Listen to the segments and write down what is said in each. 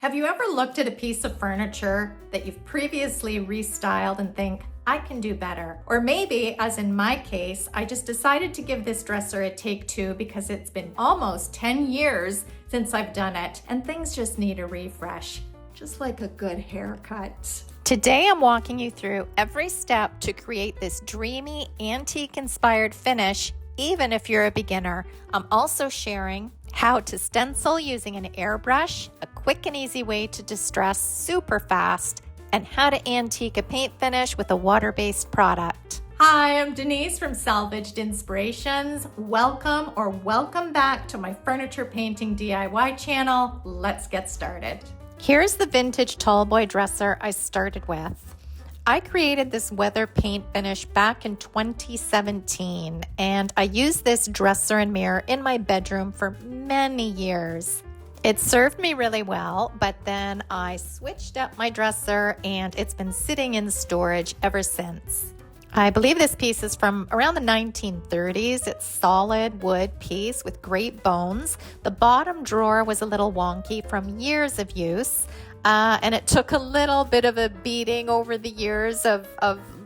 Have you ever looked at a piece of furniture that you've previously restyled and think, I can do better? Or maybe, as in my case, I just decided to give this dresser a take two because it's been almost 10 years since I've done it and things just need a refresh, just like a good haircut. Today I'm walking you through every step to create this dreamy, antique-inspired finish, even if you're a beginner. I'm also sharing how to stencil using an airbrush, a quick and easy way to distress super fast, and how to antique a paint finish with a water-based product. Hi, I'm Denise from Salvaged Inspirations. Welcome back to my furniture painting DIY channel. Let's get started. Here's the vintage Tallboy dresser I started with. I created this weather paint finish back in 2017, and I used this dresser and mirror in my bedroom for many years. It served me really well, but then I switched up my dresser and it's been sitting in storage ever since. I believe this piece is from around the 1930s. It's solid wood piece with great bones. The bottom drawer was a little wonky from years of use. And it took a little bit of a beating over the years of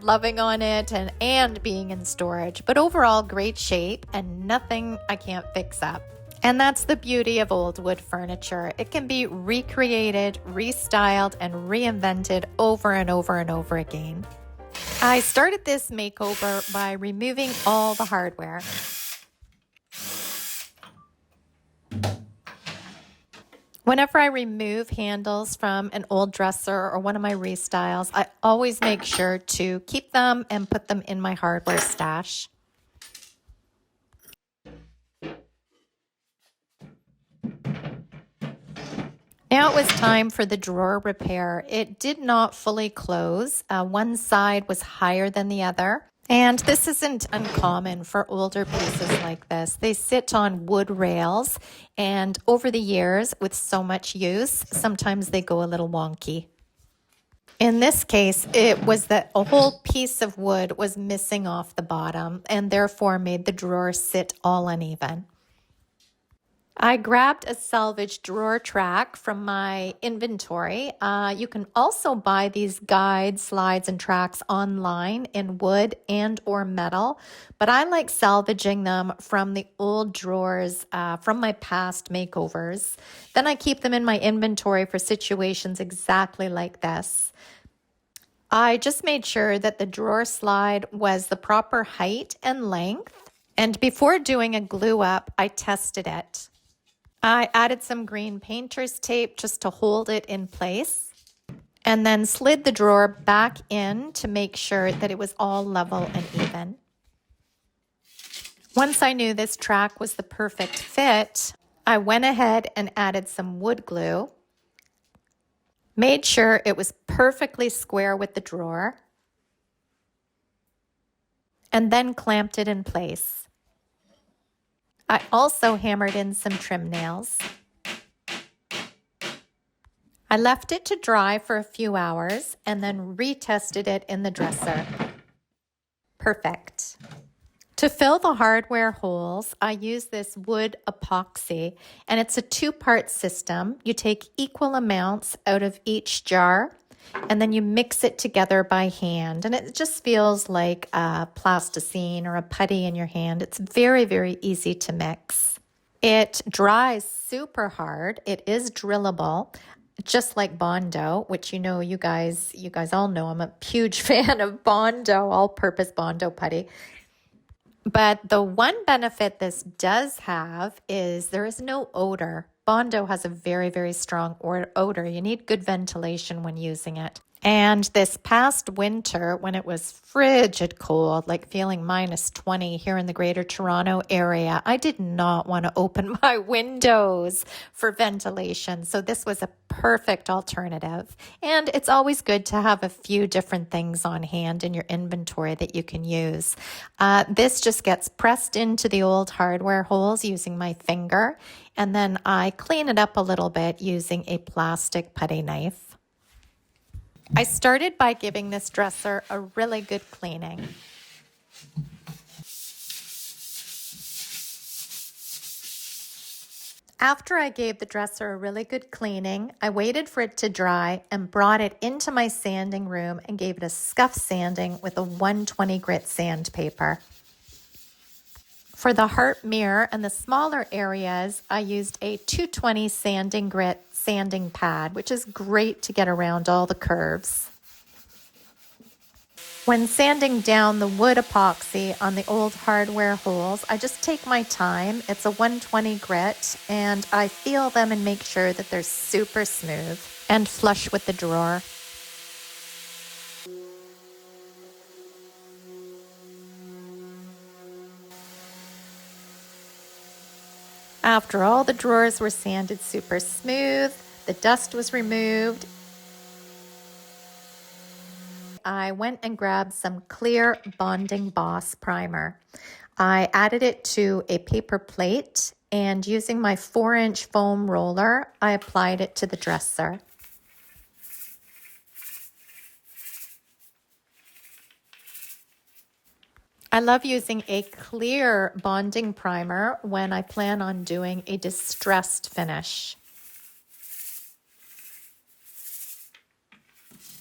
loving on it and being in storage. But overall, great shape and nothing I can't fix up. And that's the beauty of old wood furniture. It can be recreated, restyled, and reinvented over and over and over again. I started this makeover by removing all the hardware. Whenever I remove handles from an old dresser or one of my restyles, I always make sure to keep them and put them in my hardware stash. Now it was time for the drawer repair. It did not fully close. One side was higher than the other. And this isn't uncommon for older pieces like this. They sit on wood rails, and over the years, with so much use, sometimes they go a little wonky. In this case, it was that a whole piece of wood was missing off the bottom and therefore made the drawer sit all uneven. I grabbed a salvaged drawer track from my inventory. You can also buy these guides, slides, and tracks online in wood and or metal, but I like salvaging them from the old drawers from my past makeovers. Then I keep them in my inventory for situations exactly like this. I just made sure that the drawer slide was the proper height and length, and before doing a glue up, I tested it. I added some green painter's tape just to hold it in place and then slid the drawer back in to make sure that it was all level and even. Once I knew this track was the perfect fit, I went ahead and added some wood glue, made sure it was perfectly square with the drawer, and then clamped it in place. I also hammered in some trim nails. I left it to dry for a few hours and then retested it in the dresser. Perfect. To fill the hardware holes, I use this wood epoxy, and it's a two-part system. You take equal amounts out of each jar, and then you mix it together by hand, and it just feels like a plasticine or a putty in your hand. It's very, very easy to mix. It dries super hard. It is drillable, just like Bondo, which you guys all know. I'm a huge fan of Bondo, all-purpose Bondo putty. But the one benefit this does have is there is no odor. Bondo has a very, very strong odor. You need good ventilation when using it. And this past winter, when it was frigid cold, like feeling minus 20 here in the greater Toronto area, I did not want to open my windows for ventilation. So this was a perfect alternative. And it's always good to have a few different things on hand in your inventory that you can use. This just gets pressed into the old hardware holes using my finger. And then I clean it up a little bit using a plastic putty knife. I started by giving this dresser a really good cleaning. After I gave the dresser a really good cleaning, I waited for it to dry and brought it into my sanding room and gave it a scuff sanding with a 120 grit sandpaper. For the heart mirror and the smaller areas, I used a 220 sanding grit sanding pad, which is great to get around all the curves. When sanding down the wood epoxy on the old hardware holes, I just take my time. It's a 120 grit, and I feel them and make sure that they're super smooth and flush with the drawer. After all the drawers were sanded super smooth, the dust was removed, I went and grabbed some clear Bonding Boss primer. I added it to a paper plate, and using my 4-inch foam roller, I applied it to the dresser. I love using a clear bonding primer when I plan on doing a distressed finish.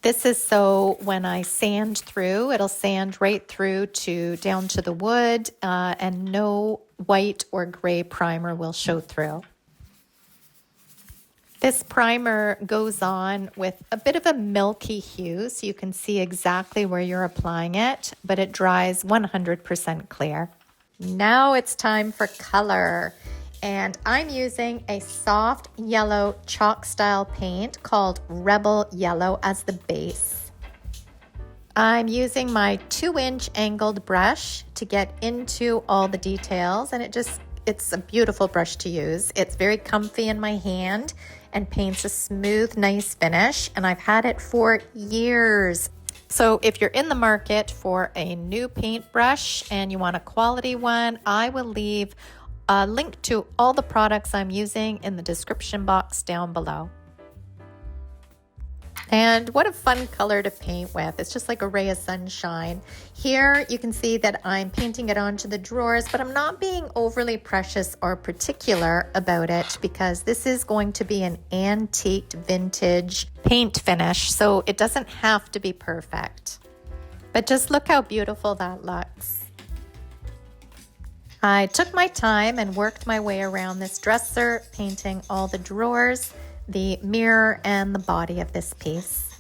This is so when I sand through, it'll sand right through to down to the wood, and no white or gray primer will show through. This primer goes on with a bit of a milky hue, so you can see exactly where you're applying it, but it dries 100% clear. Now it's time for color. And I'm using a soft yellow chalk style paint called Rebel Yellow as the base. I'm using my 2-inch angled brush to get into all the details, and it's a beautiful brush to use. It's very comfy in my hand and paints a smooth, nice finish, and I've had it for years. So if you're in the market for a new paintbrush and you want a quality one, I will leave a link to all the products I'm using in the description box down below. And what a fun color to paint with. It's just like a ray of sunshine. Here you can see that I'm painting it onto the drawers, but I'm not being overly precious or particular about it because this is going to be an antiqued vintage paint finish, so it doesn't have to be perfect. But just look how beautiful that looks. I took my time and worked my way around this dresser, painting all the drawers, the mirror, and the body of this piece.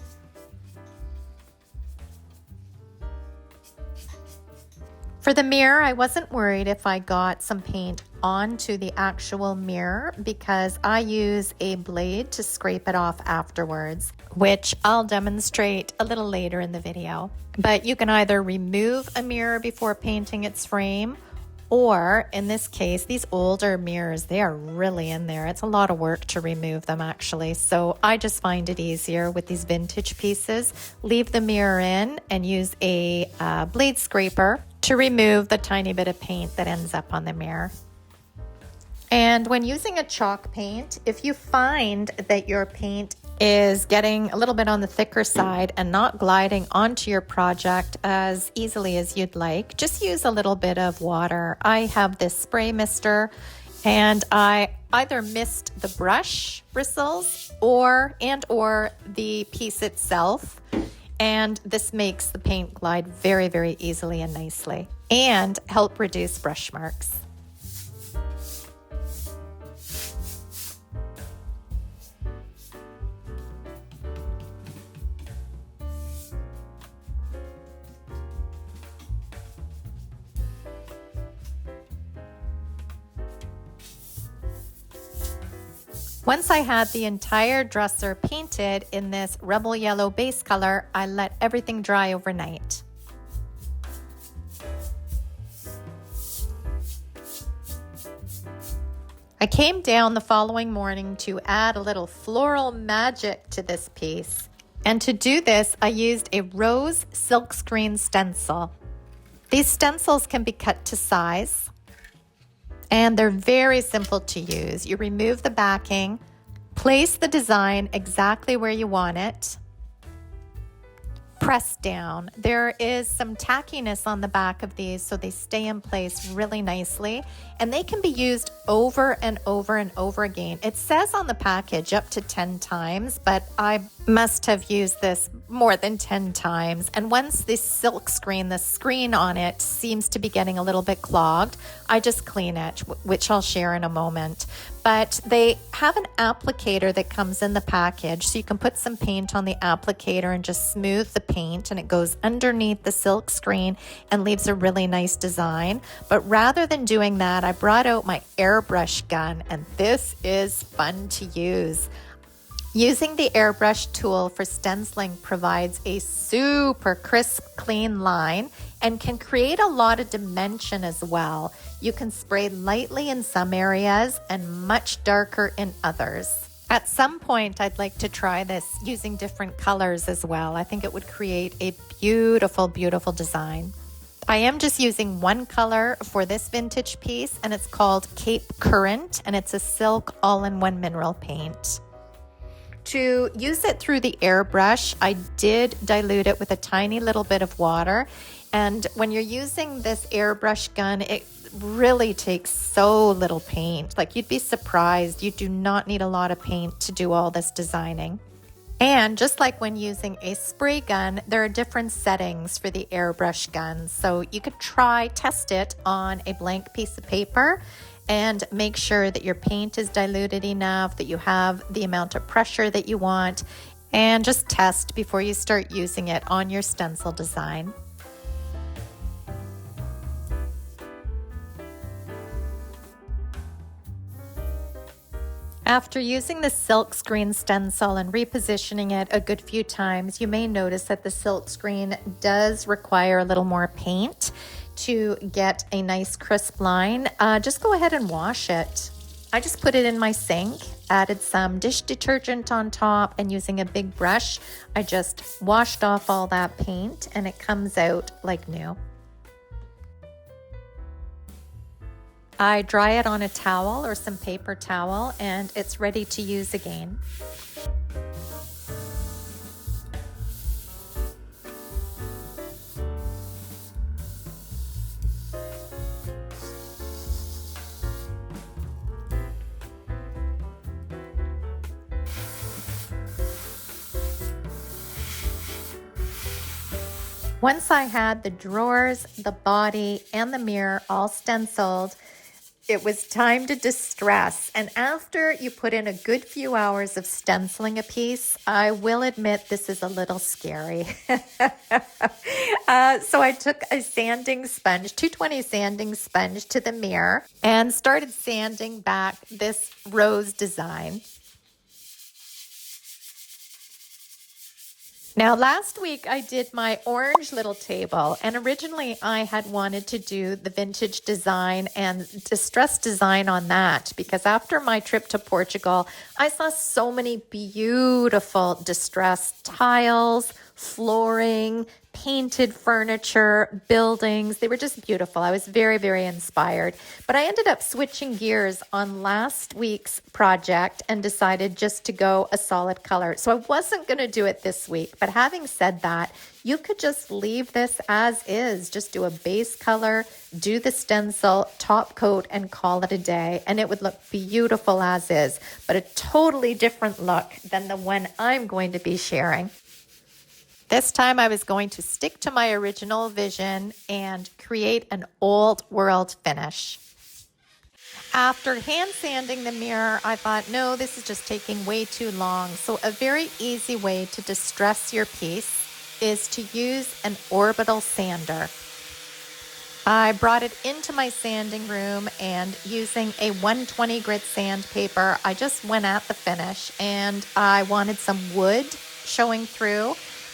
For the mirror, I wasn't worried if I got some paint onto the actual mirror because I use a blade to scrape it off afterwards, which I'll demonstrate a little later in the video. But you can either remove a mirror before painting its frame, or in this case, these older mirrors, they are really in there. It's a lot of work to remove them actually. So I just find it easier with these vintage pieces. Leave the mirror in and use a blade scraper to remove the tiny bit of paint that ends up on the mirror. And when using a chalk paint, if you find that your paint is getting a little bit on the thicker side and not gliding onto your project as easily as you'd like, just use a little bit of water. I have this spray mister, and I either mist the brush bristles or the piece itself, and this makes the paint glide very, very easily and nicely and help reduce brush marks. Once I had the entire dresser painted in this Rebel Yellow base color, I let everything dry overnight. I came down the following morning to add a little floral magic to this piece. And to do this, I used a rose silkscreen stencil. These stencils can be cut to size, and they're very simple to use. You remove the backing, place the design exactly where you want it, pressed down. There is some tackiness on the back of these, so they stay in place really nicely, and they can be used over and over and over again. It says on the package up to 10 times, but I must have used this more than 10 times. And once this silk screen, the screen on it seems to be getting a little bit clogged, I just clean it, which I'll share in a moment. But they have an applicator that comes in the package, so you can put some paint on the applicator and just smooth the paint, and it goes underneath the silk screen and leaves a really nice design. But rather than doing that, I brought out my airbrush gun, and this is fun to use. Using the airbrush tool for stenciling provides a super crisp, clean line and can create a lot of dimension as well. You can spray lightly in some areas and much darker in others. At some point, I'd like to try this using different colors as well. I think it would create a beautiful, beautiful design. I am just using one color for this vintage piece, and it's called Cape Current, and it's a silk all-in-one mineral paint. To use it through the airbrush, I did dilute it with a tiny little bit of water. And when you're using this airbrush gun, it really takes so little paint. Like, you'd be surprised. You do not need a lot of paint to do all this designing. And just like when using a spray gun, there are different settings for the airbrush gun. So you could test it on a blank piece of paper and make sure that your paint is diluted enough, that you have the amount of pressure that you want, and just test before you start using it on your stencil design. After using the silk screen stencil and repositioning it a good few times, you may notice that the silk screen does require a little more paint to get a nice crisp line. Just go ahead and wash it. I just put it in my sink, added some dish detergent on top, and using a big brush, I just washed off all that paint, and it comes out like new. I dry it on a towel or some paper towel, and it's ready to use again. Once I had the drawers, the body, and the mirror all stenciled, it was time to distress. And after you put in a good few hours of stenciling a piece, I will admit this is a little scary. So I took a sanding sponge, 220 sanding sponge, to the mirror and started sanding back this rose design. Now, last week I did my orange little table, and originally I had wanted to do the vintage design and distress design on that, because after my trip to Portugal, I saw so many beautiful distressed tiles, flooring, painted furniture, buildings. They were just beautiful. I was very, very inspired. But I ended up switching gears on last week's project and decided just to go a solid color. So I wasn't going to do it this week. But having said that, you could just leave this as is. Just do a base color, do the stencil, top coat, and call it a day. And it would look beautiful as is, but a totally different look than the one I'm going to be sharing. This time I was going to stick to my original vision and create an old world finish. After hand sanding the mirror, I thought, no, this is just taking way too long. So a very easy way to distress your piece is to use an orbital sander. I brought it into my sanding room, and using a 120 grit sandpaper, I just went at the finish, and I wanted some wood showing through.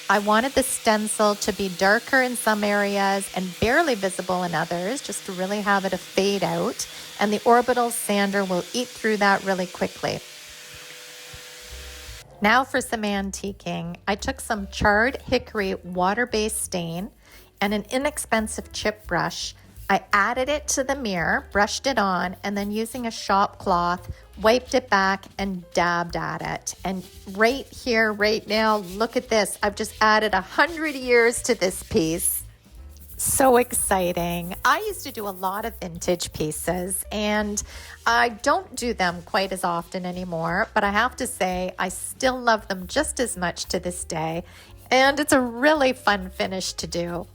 I wanted the stencil to be darker in some areas and barely visible in others, just to really have it a fade out. And the orbital sander will eat through that really quickly. Now for some antiquing. I took some charred hickory water-based stain and an inexpensive chip brush. I added it to the mirror, brushed it on, and then using a shop cloth, wiped it back and dabbed at it. And right here, right now, look at this. I've just added 100 years to this piece. So exciting. I used to do a lot of vintage pieces, and I don't do them quite as often anymore, but I have to say I still love them just as much to this day, and it's a really fun finish to do.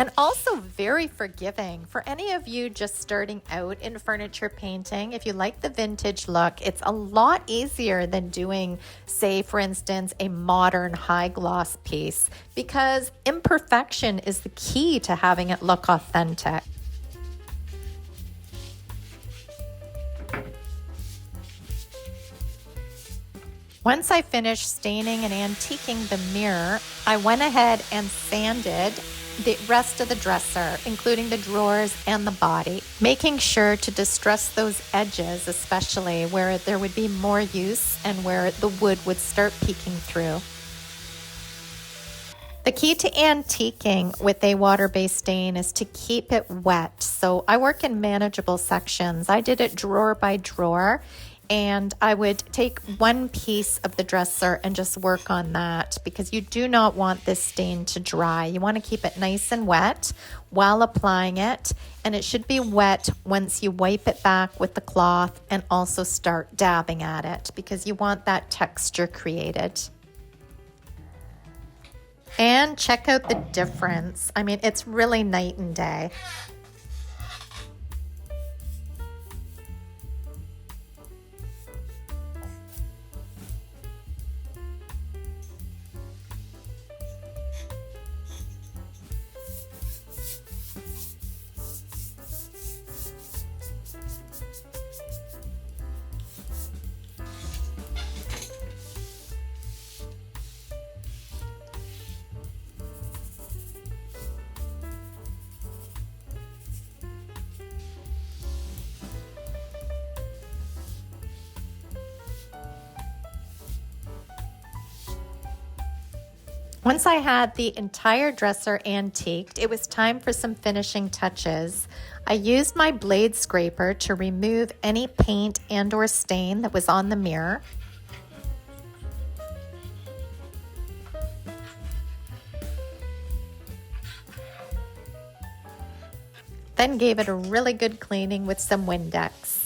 And also very forgiving for any of you just starting out in furniture painting. If you like the vintage look, it's a lot easier than doing, say, for instance, a modern high gloss piece, because imperfection is the key to having it look authentic. Once I finished staining and antiquing the mirror, I went ahead and sanded the rest of the dresser, including the drawers and the body, making sure to distress those edges, especially where there would be more use and where the wood would start peeking through. The key to antiquing with a water-based stain is to keep it wet. So I work in manageable sections. I did it drawer by drawer, and I would take one piece of the dresser and just work on that, because you do not want this stain to dry. You want to keep it nice and wet while applying it, and it should be wet once you wipe it back with the cloth and also start dabbing at it, because you want that texture created. And check out the difference. I mean, it's really night and day. Once I had the entire dresser antiqued, it was time for some finishing touches. I used my blade scraper to remove any paint and or stain that was on the mirror. Then gave it a really good cleaning with some Windex.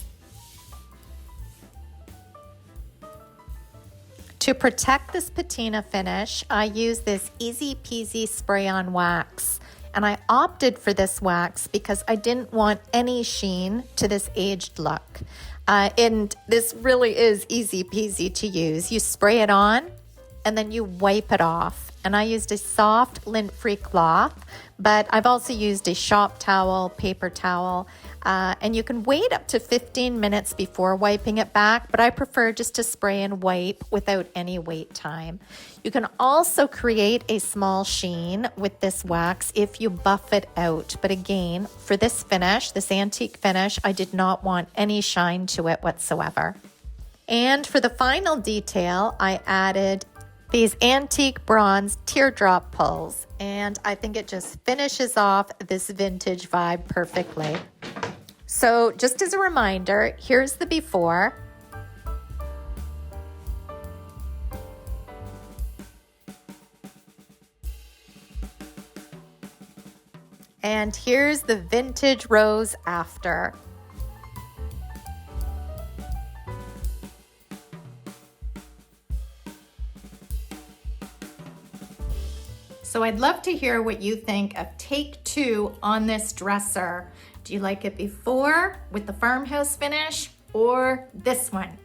To protect this patina finish, I use this easy peasy spray on wax. And I opted for this wax because I didn't want any sheen to this aged look. And this really is easy peasy to use. You spray it on and then you wipe it off. And I used a soft lint-free cloth, but I've also used a shop towel, paper towel, and you can wait up to 15 minutes before wiping it back, but I prefer just to spray and wipe without any wait time. You can also create a small sheen with this wax if you buff it out, but again, for this finish, this antique finish, I did not want any shine to it whatsoever. And for the final detail, I added these antique bronze teardrop pulls, and I think it just finishes off this vintage vibe perfectly. So just as a reminder, here's the before. And here's the vintage rose after. So I'd love to hear what you think of take 2 on this dresser. Do you like it before with the farmhouse finish or this one?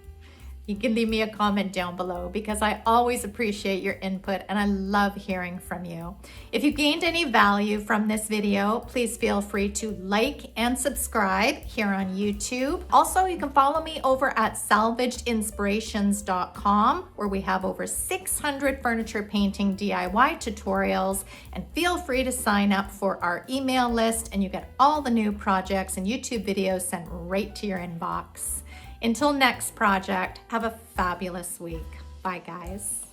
You can leave me a comment down below because I always appreciate your input and I love hearing from you. If you gained any value from this video, please feel free to like and subscribe here on YouTube. Also, you can follow me over at salvagedinspirations.com, where we have over 600 furniture painting DIY tutorials, and feel free to sign up for our email list and you get all the new projects and YouTube videos sent right to your inbox. Until next project, have a fabulous week. Bye, guys.